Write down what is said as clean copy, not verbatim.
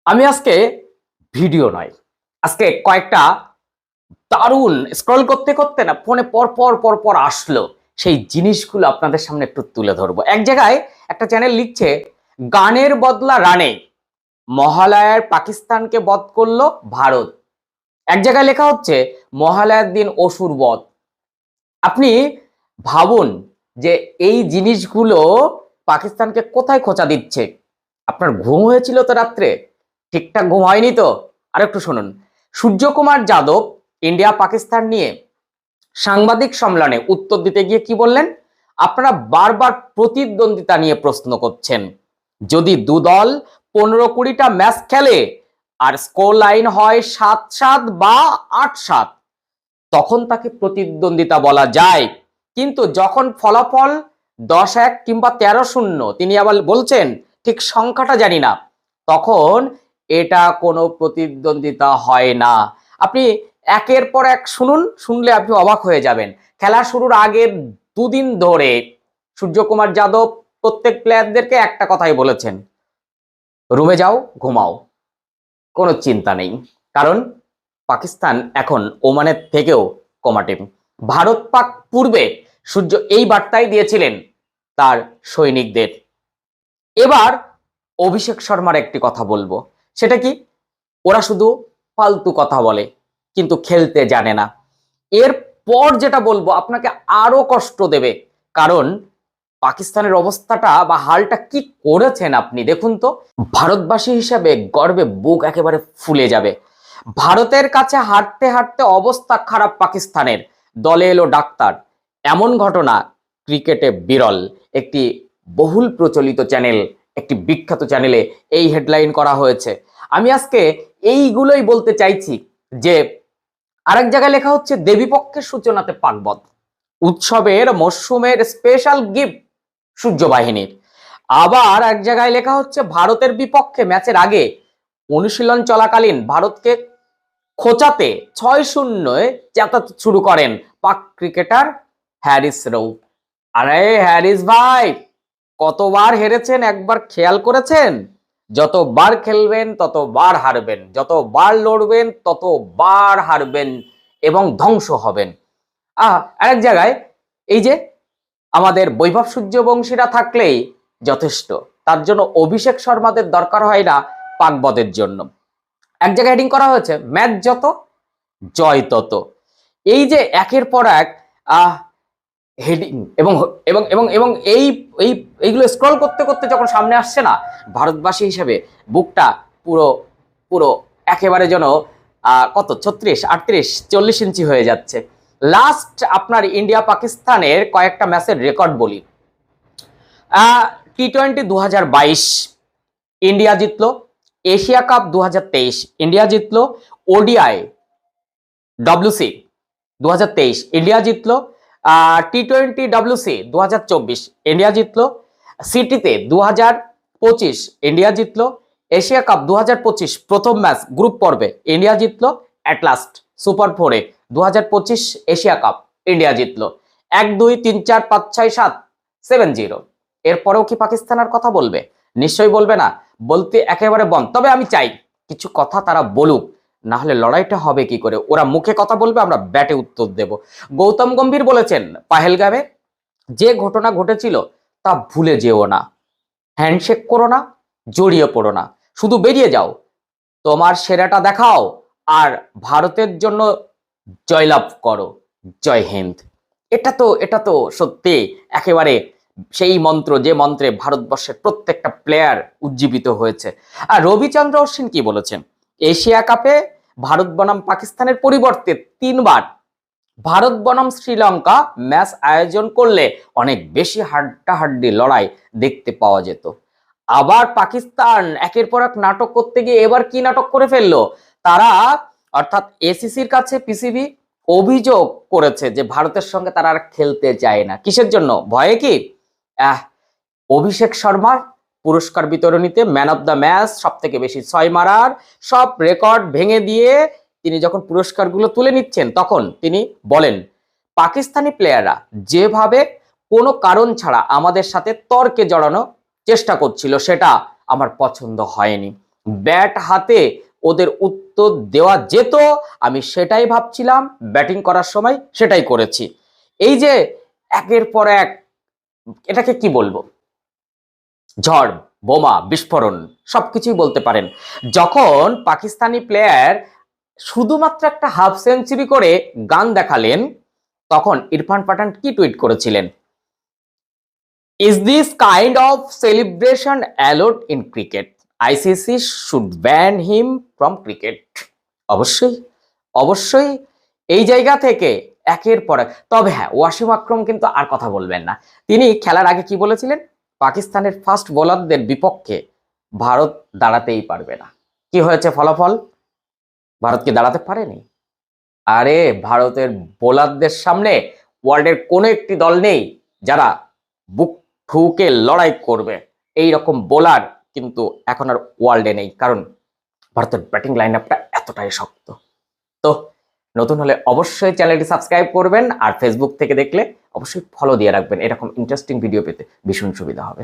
আমি আজকে ভিডিও নয়, আজকে কয়েকটা দারুণ স্ক্রল করতে করতে না ফোনে পর পর পর পর আসলো সেই জিনিসগুলো আপনাদের সামনে একটু তুলে ধরবো। এক জায়গায় একটা চ্যানেল লিখছে, গানের বদলা রানে মহালয়ার পাকিস্তানকে বধ করলো ভারত। এক জায়গায় লেখা হচ্ছে, মহালয়ার দিন অসুর বধ। আপনি ভাবুন যে এই জিনিসগুলো পাকিস্তানকে কোথায় খোঁচা দিচ্ছে। আপনার ঘুম হয়েছিল তো রাত্রে? ঠিকঠাক ঘুম হয়নি তো? আর একটু শুনুন। সূর্যকুমার যাদব ইন্ডিয়া পাকিস্তান নিয়ে সাংবাদিক সম্মেলনে উত্তর দিতে গিয়ে কি বললেন? আপনারা বারবার প্রতিদ্বন্দ্বিতা নিয়ে প্রশ্ন করছেন। যদি দু দল 15-20টা ম্যাচ খেলে আর স্কোর লাইন হয় 7-7 বা 8-7, তখন তাকে প্রতিদ্বন্দ্বিতা বলা যায়। কিন্তু যখন ফলাফল 10-1 কিংবা 13-0, তিনি আবার বলছেন ঠিক সংখ্যাটা জানি না, তখন এটা কোনো প্রতিদ্বন্দ্বিতা হয় না। আপনি একের পর এক শুনুন, শুনলে আপনি অবাক হয়ে যাবেন। খেলা শুরুর আগের দুদিন ধরে সূর্যকুমার যাদব প্রত্যেক প্লেয়ারদেরকে একটা কথাই বলেছেন, রুমে যাও, ঘুমাও, কোনো চিন্তা নেই। কারণ পাকিস্তান এখন ওমানের থেকেও কমা টিম। ভারত পাক পূর্বে সূর্য এই বার্তাই দিয়েছিলেন তার সৈনিকদের। এবার অভিষেক শর্মার একটি কথা বলবো, সেটা কি? ওরা শুধু ফালতু কথা বলে কিন্তু খেলতে জানে না। এরপর যেটা বলবো আপনাকে আরো কষ্ট দেবে, কারণ পাকিস্তানের অবস্থাটা বা হালটা কি করেছেন আপনি দেখুন তো। ভারতবাসী হিসাবে গর্বে বুক একেবারে ফুলে যাবে। ভারতের কাছে হাঁটতে হাঁটতে অবস্থা খারাপ পাকিস্তানের, দলে এলো ডাক্তার। এমন ঘটনা ক্রিকেটে বিরল। একটি বহুল প্রচলিত চ্যানেল, একটি বিখ্যাত চ্যানেলে এই হেডলাইন করা হয়েছে। আমি আজকে এইগুলোই বলতে চাইছি যে আরেক জায়গায় লেখা হচ্ছে, দেবীপক্ষের সূচনাতে পাকবধ, উৎসবের মরশুমের স্পেশাল গিফট সূর্য বাহিনীর। আবার এক জায়গায় লেখা হচ্ছে, ভারতের বিপক্ষে ম্যাচের আগে অনুশীলন চলাকালীন ভারতকে খোঁচাতে 6-0 যাতায়াত শুরু করেন পাক ক্রিকেটার হ্যারিস রৌফ। আরে হ্যারিস ভাই, কতবার হেরেছেন একবার খেয়াল করেছেন? যতবার খেলবেন ততবার হারবেন, যতবার লড়বেন ততবার হারবেন এবং ধ্বংস হবেন। আরেক জায়গায় এই যে আমাদের বৈভব সূর্যবংশীরা থাকলেই যথেষ্ট, তার জন্য অভিষেক শর্মাদের দরকার হয় না পাকবধের জন্য। এক জায়গায় হেডিং করা হয়েছে, ম্যাচ যত জয় তত। এই যে একের পর এক হেডিং এবং এবং এবং এবং এই এই এইগুলো স্ক্রল করতে করতে যখন সামনে আসছে না, ভারতবাসী হিসেবে বুকটা পুরো পুরো একেবারে যেন কত 36, 38, 40 ইঞ্চি হয়ে যাচ্ছে। লাস্ট আপনার ইন্ডিয়া পাকিস্তানের কয়েকটা ম্যাচের রেকর্ড বলি। টি-20 2022 ইন্ডিয়া জিতলো, এশিয়া কাপ 2023 ইন্ডিয়া জিতলো, ওডিআই ডব্লিউসি 2023 ইন্ডিয়া জিতলো, টি-20 ডব্লিউসি 2024 ইন্ডিয়া জিতলো, সিটিতে 2025 ইন্ডিয়া জিতলো, এশিয়া কাপ 2025 প্রথম ম্যাচ গ্রুপ পর্বে ইন্ডিয়া জিতলো, অ্যাট লাস্ট সুপার 4-এ 2025 এশিয়া কাপ ইন্ডিয়া জিতলো। 1-2-3-4-5-6-7 7-0। এরপরেও কি পাকিস্তান আর কথা বলবে? নিশ্চয়ই বলবে না, বলতে একেবারে বন্ধ। তবে আমি চাই কিছু কথা তারা বলুক, না হলে লড়াইটা হবে কি করে? ওরা মুখে কথা বলবে, আমরা ব্যাটে উত্তর দেব। গৌতম গম্ভীর বলেছেন, পাহেলগামে যে ঘটনা ঘটেছিল তা ভুলে যেও না, হ্যান্ডশেক করো না, জড়িয়ে পড়ো না, শুধু বেরিয়ে যাও, তোমার সেরাটা দেখাও আর ভারতের জন্য জয়লাভ করো। জয় হিন্দ। এটা তো সত্যি একেবারে সেই মন্ত্র, যে মন্ত্রে ভারতবর্ষের প্রত্যেকটা প্লেয়ার উজ্জীবিত হয়েছে। আর রবিচন্দ্র অশ্বিন কি বলেছেন? এশিয়া কাপে ভারত বনাম পাকিস্তানের পরিবর্তে 3বার ভারত বনাম শ্রীলঙ্কা ম্যাচ আয়োজন করলে অনেক বেশি হাড্ডাহাড্ডি লড়াই দেখতে পাওয়া যেত। আবার পাকিস্তান একের পর এক নাটক করতে গিয়ে এবার কি নাটক করে ফেললো? তারা অর্থাৎ এসিসির কাছে পিসিবি অভিযোগ করেছে যে ভারতের সঙ্গে তারা আর খেলতে চায় না। কিসের জন্য? ভয়ে কি? অভিষেক শর্মার পুরস্কার বিতরণীতে ম্যান অফ দ্য ম্যাচ, সব থেকে বেশি 6 মারার সব রেকর্ড ভেঙে দিয়ে তিনি যখন পুরস্কারগুলো তুলে নিচ্ছেন, তখন তিনি বলেন, পাকিস্তানি প্লেয়াররা যেভাবে কোনো কারণ ছাড়া আমাদের সাথে তর্কে জড়ানো চেষ্টা করছিল সেটা আমার পছন্দ হয়নি। ব্যাট হাতে ওদের উত্তর দেওয়া যেত, আমি সেটাই ভাবছিলাম, ব্যাটিং করার সময় সেটাই করেছি। এই যে একের পর এক, এটাকে কি বলবো, ঝড়, বোমা, বিস্ফোরণ সবকিছুই বলতে পারেন। যখন পাকিস্তানি প্লেয়ার শুধুমাত্র একটা হাফ সেঞ্চুরি করে গান দেখালেন, তখন ইরফান পাঠান কি টুইট করেছিলেন, is this kind of celebration allowed in cricket, ICC should ban him from cricket. অবশ্যই, অবশ্যই এই জায়গা থেকে একের পর এক। তবে হ্যাঁ, ওয়াসিম আকরম কিন্তু আর কথা বলবেন না। তিনি খেলার আগে কি বলেছিলেন, পাকিস্তানের ফাস্ট বোলারদের বিপক্ষে ভারত দাঁড়াতেই পারবে না। কি হয়েছে ফলাফল, ভারত কি দাঁড়াতে পারেনি? আরে ভারতের বোলারদের সামনে ওয়ার্ল্ডের কোনো একটি দল নেই যারা বুক ঠুকে লড়াই করবে। এই রকম বোলার কিন্তু এখন আর ওয়ার্ল্ডে নেই, কারণ ভারতের ব্যাটিং লাইন আপটা এতটাই শক্ত। তো নতুন হলে অবশ্যই চ্যানেলটি সাবস্ক্রাইব করবেন, আর ফেসবুক থেকে দেখলে অবশ্যই ফলো দিয়ে রাখবেন, এরকম ইন্টারেস্টিং ভিডিও পেতে ভীষণ সুবিধা হবে।